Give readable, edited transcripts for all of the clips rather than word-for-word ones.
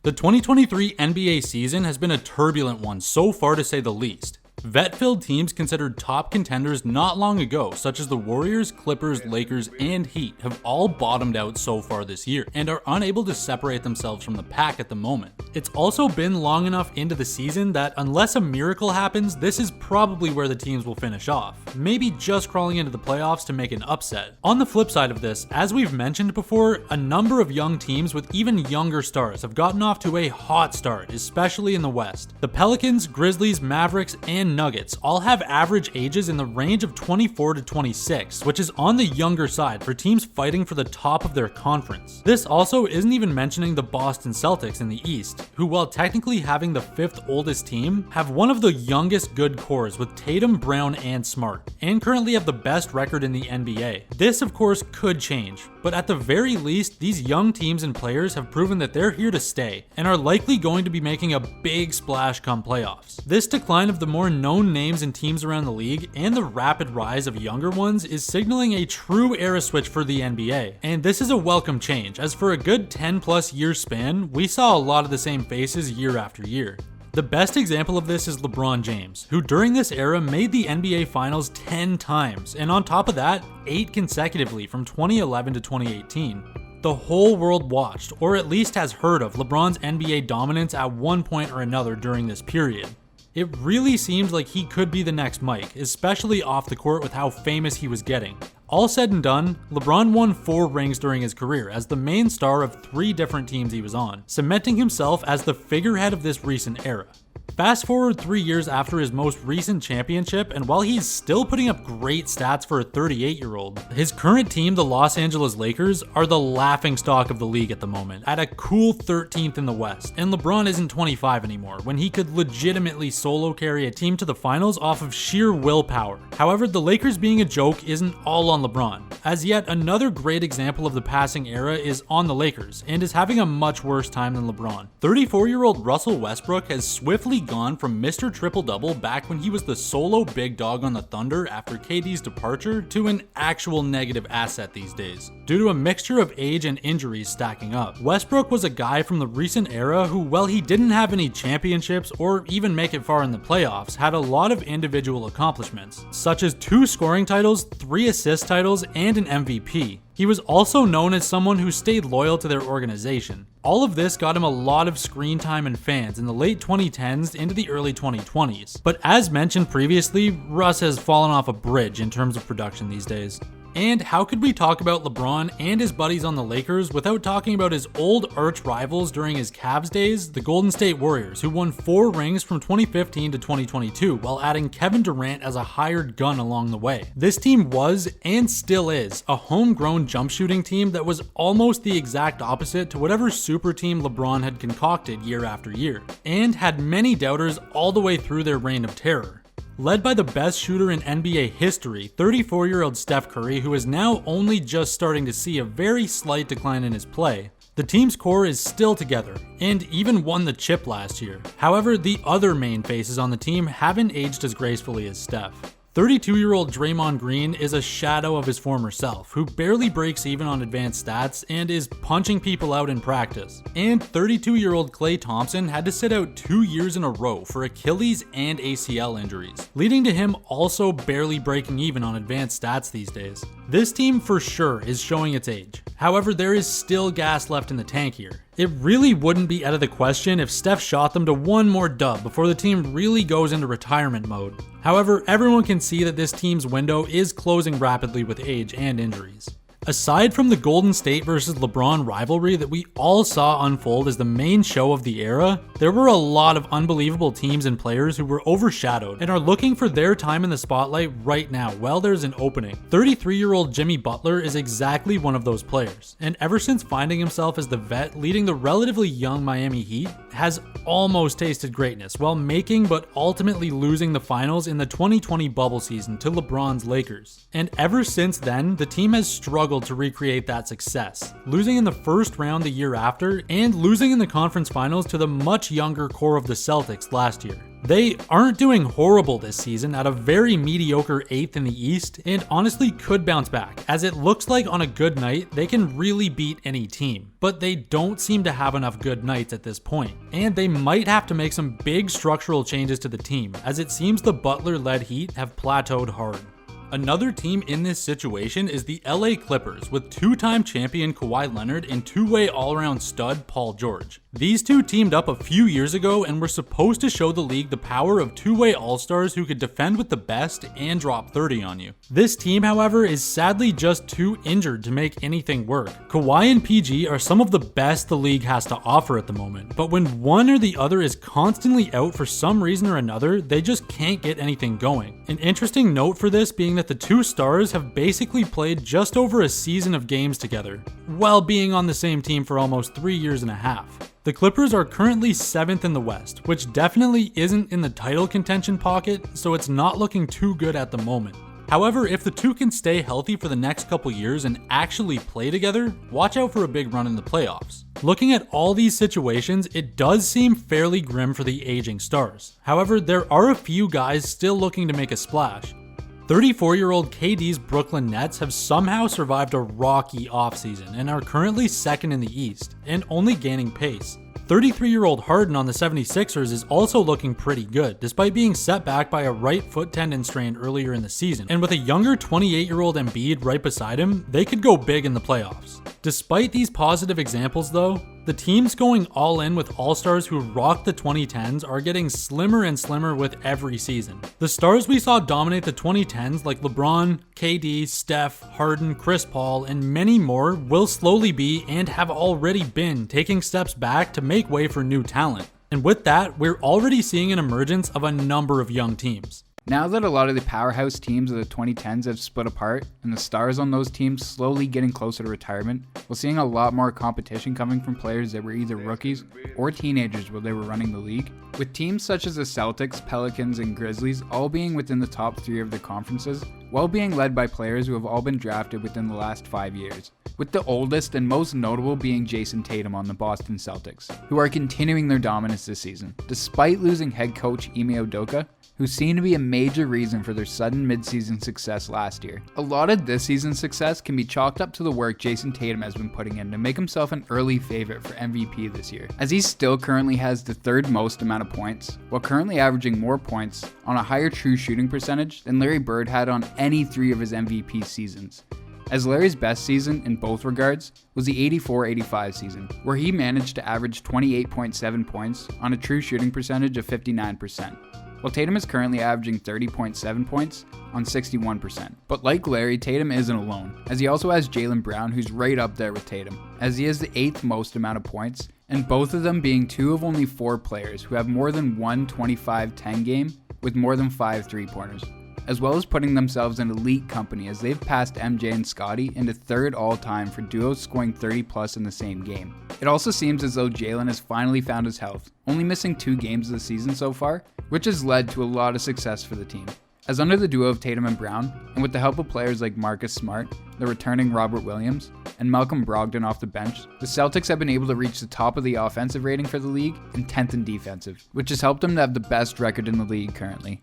The 2023 NBA season has been a turbulent one so far to say the least. Vet-filled teams considered top contenders not long ago, such as the Warriors, Clippers, Lakers, and Heat, have all bottomed out so far this year and are unable to separate themselves from the pack at the moment. It's also been long enough into the season that unless a miracle happens, this is probably where the teams will finish off, maybe just crawling into the playoffs to make an upset. On the flip side of this, as we've mentioned before, a number of young teams with even younger stars have gotten off to a hot start, especially in the West. The Pelicans, Grizzlies, Mavericks, and Nuggets all have average ages in the range of 24 to 26, which is on the younger side for teams fighting for the top of their conference. This also isn't even mentioning the Boston Celtics in the East, who, while technically having the 5th oldest team, have one of the youngest good cores with Tatum, Brown, and Smart, and currently have the best record in the NBA. This, of course, could change, but at the very least, these young teams and players have proven that they're here to stay, and are likely going to be making a big splash come playoffs. This decline of the more known names and teams around the league, and the rapid rise of younger ones, is signaling a true era switch for the NBA. And this is a welcome change, as for a good 10+ year span, we saw a lot of the same faces year after year. The best example of this is LeBron James, who during this era made the NBA Finals 10 times, and on top of that, 8 consecutively from 2011 to 2018. The whole world watched, or at least has heard of, LeBron's NBA dominance at one point or another during this period. It really seemed like he could be the next Mike, especially off the court with how famous he was getting. All said and done, LeBron won 4 rings during his career as the main star of 3 different teams he was on, cementing himself as the figurehead of this recent era. Fast forward 3 years after his most recent championship, and while he's still putting up great stats for a 38-year-old, his current team, the Los Angeles Lakers, are the laughingstock of the league at the moment, at a cool 13th in the West, and LeBron isn't 25 anymore, when he could legitimately solo carry a team to the finals off of sheer willpower. However, the Lakers being a joke isn't all on LeBron, as yet another great example of the passing era is on the Lakers, and is having a much worse time than LeBron. 34-year-old Russell Westbrook has swiftly gone from Mr. Triple-Double back when he was the solo big dog on the Thunder after KD's departure to an actual negative asset these days, due to a mixture of age and injuries stacking up. Westbrook was a guy from the recent era who, while he didn't have any championships or even make it far in the playoffs, had a lot of individual accomplishments, such as 2 scoring titles, 3 assist titles, and an MVP. He was also known as someone who stayed loyal to their organization. All of this got him a lot of screen time and fans in the late 2010s into the early 2020s. But as mentioned previously, Russ has fallen off a bridge in terms of production these days. And how could we talk about LeBron and his buddies on the Lakers without talking about his old arch rivals during his Cavs days, the Golden State Warriors, who won 4 rings from 2015 to 2022 while adding Kevin Durant as a hired gun along the way. This team was, and still is, a homegrown jump shooting team that was almost the exact opposite to whatever super team LeBron had concocted year after year, and had many doubters all the way through their reign of terror. Led by the best shooter in NBA history, 34-year-old Steph Curry, who is now only just starting to see a very slight decline in his play, the team's core is still together, and even won the chip last year. However, the other main faces on the team haven't aged as gracefully as Steph. 32-year-old Draymond Green is a shadow of his former self, who barely breaks even on advanced stats and is punching people out in practice. And 32-year-old Klay Thompson had to sit out 2 years in a row for Achilles and ACL injuries, leading to him also barely breaking even on advanced stats these days. This team for sure is showing its age. However, there is still gas left in the tank here. It really wouldn't be out of the question if Steph shot them to one more dub before the team really goes into retirement mode. However, everyone can see that this team's window is closing rapidly with age and injuries. Aside from the Golden State versus LeBron rivalry that we all saw unfold as the main show of the era, there were a lot of unbelievable teams and players who were overshadowed and are looking for their time in the spotlight right now while there's an opening. 33-year-old Jimmy Butler is exactly one of those players, and ever since finding himself as the vet leading the relatively young Miami Heat, has almost tasted greatness while making but ultimately losing the finals in the 2020 bubble season to LeBron's Lakers. And ever since then, the team has struggled to recreate that success, losing in the first round the year after and losing in the conference finals to the much younger core of the Celtics last year. They aren't doing horrible this season at a very mediocre 8th in the East, and honestly could bounce back, as it looks like on a good night they can really beat any team. But they don't seem to have enough good nights at this point, and they might have to make some big structural changes to the team, as it seems the Butler-led Heat have plateaued hard. Another team in this situation is the LA Clippers, with two-time champion Kawhi Leonard and two-way all-around stud Paul George. These two teamed up a few years ago and were supposed to show the league the power of two-way all-stars who could defend with the best and drop 30 on you. This team, however, is sadly just too injured to make anything work. Kawhi and PG are some of the best the league has to offer at the moment, but when one or the other is constantly out for some reason or another, they just can't get anything going. An interesting note for this being that the two stars have basically played just over a season of games together, while being on the same team for almost 3 years and a half. The Clippers are currently 7th in the West, which definitely isn't in the title contention pocket, so it's not looking too good at the moment. However, if the two can stay healthy for the next couple years and actually play together, watch out for a big run in the playoffs. Looking at all these situations, it does seem fairly grim for the aging stars. However, there are a few guys still looking to make a splash. 34-year-old KD's Brooklyn Nets have somehow survived a rocky offseason and are currently 2nd in the East, and only gaining pace. 33-year-old Harden on the 76ers is also looking pretty good, despite being set back by a right foot tendon strain earlier in the season. And with a younger 28-year-old Embiid right beside him, they could go big in the playoffs. Despite these positive examples though, the teams going all in with all-stars who rocked the 2010s are getting slimmer and slimmer with every season. The stars we saw dominate the 2010s like LeBron, KD, Steph, Harden, Chris Paul, and many more will slowly be and have already been taking steps back to make way for new talent. And with that, we're already seeing an emergence of a number of young teams. Now that a lot of the powerhouse teams of the 2010s have split apart and the stars on those teams slowly getting closer to retirement, we're seeing a lot more competition coming from players that were either rookies or teenagers while they were running the league. With teams such as the Celtics, Pelicans, and Grizzlies all being within the top 3 of their conferences, while being led by players who have all been drafted within the last 5 years. With the oldest and most notable being Jayson Tatum on the Boston Celtics, who are continuing their dominance this season, despite losing head coach Ime Udoka, who seemed to be a major reason for their sudden midseason success last year. A lot of this season's success can be chalked up to the work Jayson Tatum has been putting in to make himself an early favorite for MVP this year, as he still currently has the 3rd most amount of points, while currently averaging more points on a higher true shooting percentage than Larry Bird had on any 3 of his MVP seasons. As Larry's best season in both regards was the 84-85 season, where he managed to average 28.7 points on a true shooting percentage of 59%. While Tatum is currently averaging 30.7 points on 61%. But like Larry, Tatum isn't alone, as he also has Jaylen Brown, who's right up there with Tatum, as he has the 8th most amount of points, and both of them being 2 of only 4 players who have more than one 25-10 game with more than 5 3-pointers, as well as putting themselves in elite company as they've passed MJ and Scottie into 3rd all-time for duos scoring 30 plus in the same game. It also seems as though Jaylen has finally found his health, only missing 2 games of the season so far, which has led to a lot of success for the team. As under the duo of Tatum and Brown, and with the help of players like Marcus Smart, the returning Robert Williams, and Malcolm Brogdon off the bench, the Celtics have been able to reach the top of the offensive rating for the league and 10th in defensive, which has helped them to have the best record in the league currently.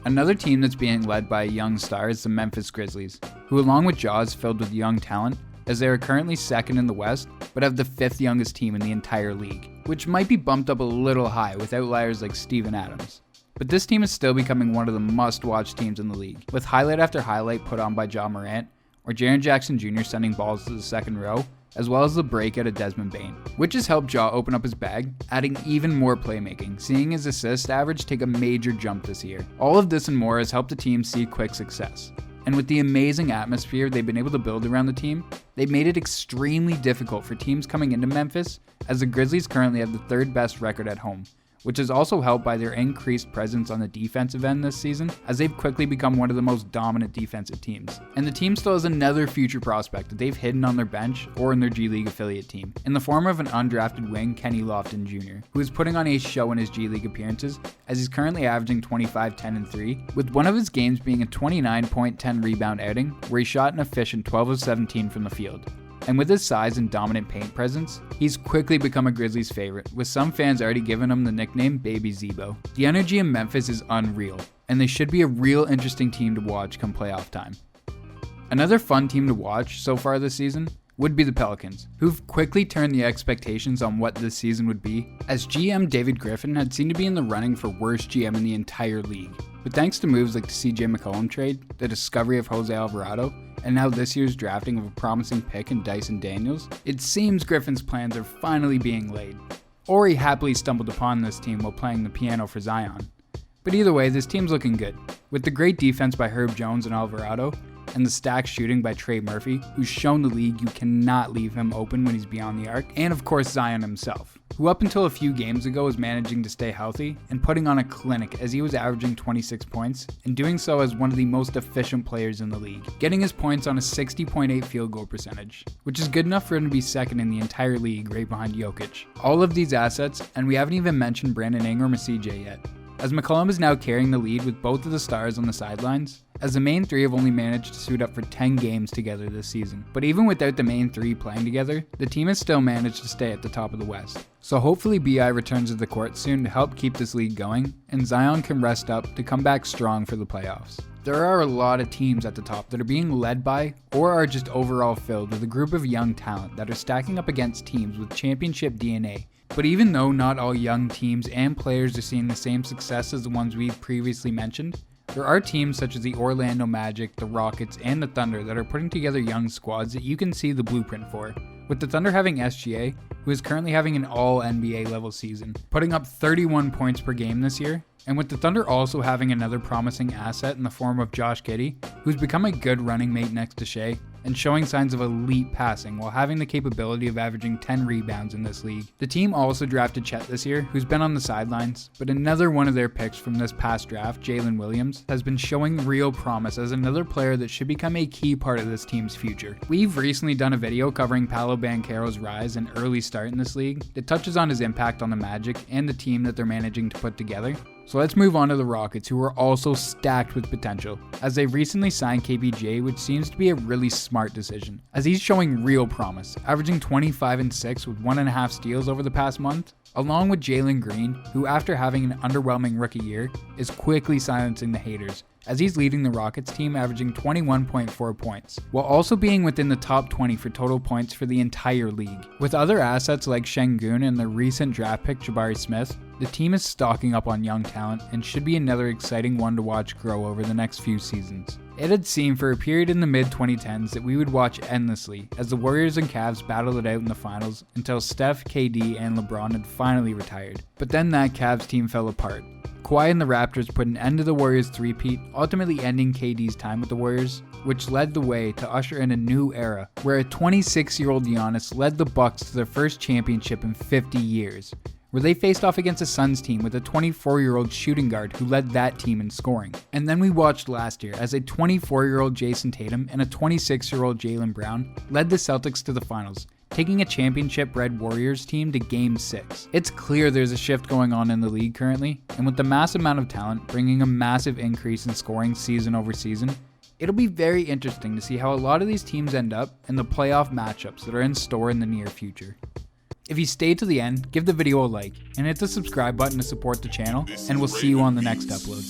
Another team that's being led by a young star is the Memphis Grizzlies, who along with Jaws filled with young talent, as they are currently 2nd in the West, but have the 5th youngest team in the entire league, which might be bumped up a little high with outliers like Steven Adams. But this team is still becoming one of the must-watch teams in the league, with highlight after highlight put on by Ja Morant, or Jaren Jackson Jr. sending balls to the 2nd row, as well as the breakout of Desmond Bane, which has helped Ja open up his bag, adding even more playmaking, seeing his assist average take a major jump this year. All of this and more has helped the team see quick success. And with the amazing atmosphere they've been able to build around the team, they've made it extremely difficult for teams coming into Memphis, as the Grizzlies currently have the 3rd best record at home, which is also helped by their increased presence on the defensive end this season, as they've quickly become one of the most dominant defensive teams. And the team still has another future prospect that they've hidden on their bench or in their G League affiliate team, in the form of an undrafted wing, Kenny Lofton Jr., who is putting on a show in his G League appearances, as he's currently averaging 25, 10, and 3, with one of his games being a 29-point, 10-rebound outing, where he shot an efficient 12 of 17 from the field. And with his size and dominant paint presence, he's quickly become a Grizzlies favorite, with some fans already giving him the nickname Baby Zebo. The energy in Memphis is unreal, and they should be a real interesting team to watch come playoff time. Another fun team to watch so far this season would be the Pelicans, who've quickly turned the expectations on what this season would be, as GM David Griffin had seemed to be in the running for worst GM in the entire league. But thanks to moves like the CJ McCollum trade, the discovery of Jose Alvarado, and now this year's drafting of a promising pick in Dyson Daniels, it seems Griffin's plans are finally being laid. Or he happily stumbled upon this team while playing the piano for Zion. But either way, this team's looking good. With the great defense by Herb Jones and Alvarado, and the stacked shooting by Trey Murphy, who's shown the league you cannot leave him open when he's beyond the arc, and of course Zion himself, who up until a few games ago was managing to stay healthy and putting on a clinic as he was averaging 26 points, and doing so as one of the most efficient players in the league, getting his points on a 60.8 field goal percentage, which is good enough for him to be second in the entire league right behind Jokic. All of these assets, and we haven't even mentioned Brandon Ingram or CJ yet, as McCollum is now carrying the lead with both of the stars on the sidelines, as the main three have only managed to suit up for 10 games together this season. But even without the main three playing together, the team has still managed to stay at the top of the West. So hopefully BI returns to the court soon to help keep this league going, and Zion can rest up to come back strong for the playoffs. There are a lot of teams at the top that are being led by, or are just overall filled with a group of young talent that are stacking up against teams with championship DNA. But even though not all young teams and players are seeing the same success as the ones we've previously mentioned, there are teams such as the Orlando Magic, the Rockets, and the Thunder that are putting together young squads that you can see the blueprint for. With the Thunder having SGA, who is currently having an all-NBA level season, putting up 31 points per game this year, and with the Thunder also having another promising asset in the form of Josh Giddey, who's become a good running mate next to Shea, and showing signs of elite passing while having the capability of averaging 10 rebounds in this league. The team also drafted Chet this year, who's been on the sidelines, but another one of their picks from this past draft, Jalen Williams, has been showing real promise as another player that should become a key part of this team's future. We've recently done a video covering Paolo Banchero's rise and early start in this league that touches on his impact on the Magic and the team that they're managing to put together. So let's move on to the Rockets, who are also stacked with potential, as they recently signed KPJ, which seems to be a really smart decision, as he's showing real promise, averaging 25 and 6 with 1.5 steals over the past month, along with Jalen Green, who after having an underwhelming rookie year, is quickly silencing the haters, as he's leading the Rockets team averaging 21.4 points, while also being within the top 20 for total points for the entire league. With other assets like Şengün and the recent draft pick Jabari Smith, the team is stocking up on young talent and should be another exciting one to watch grow over the next few seasons. It had seemed for a period in the mid-2010s that we would watch endlessly as the Warriors and Cavs battled it out in the finals until Steph, KD, and LeBron had finally retired. But then that Cavs team fell apart. Kawhi and the Raptors put an end to the Warriors' three-peat, ultimately ending KD's time with the Warriors, which led the way to usher in a new era where a 26-year-old Giannis led the Bucks to their first championship in 50 years, where they faced off against a Suns team with a 24-year-old shooting guard who led that team in scoring. And then we watched last year as a 24-year-old Jayson Tatum and a 26-year-old Jaylen Brown led the Celtics to the finals, taking a championship-bred Warriors team to Game 6. It's clear there's a shift going on in the league currently, and with the massive amount of talent bringing a massive increase in scoring season over season, it'll be very interesting to see how a lot of these teams end up in the playoff matchups that are in store in the near future. If you stayed to the end, give the video a like, and hit the subscribe button to support the channel, and we'll see you on the next upload.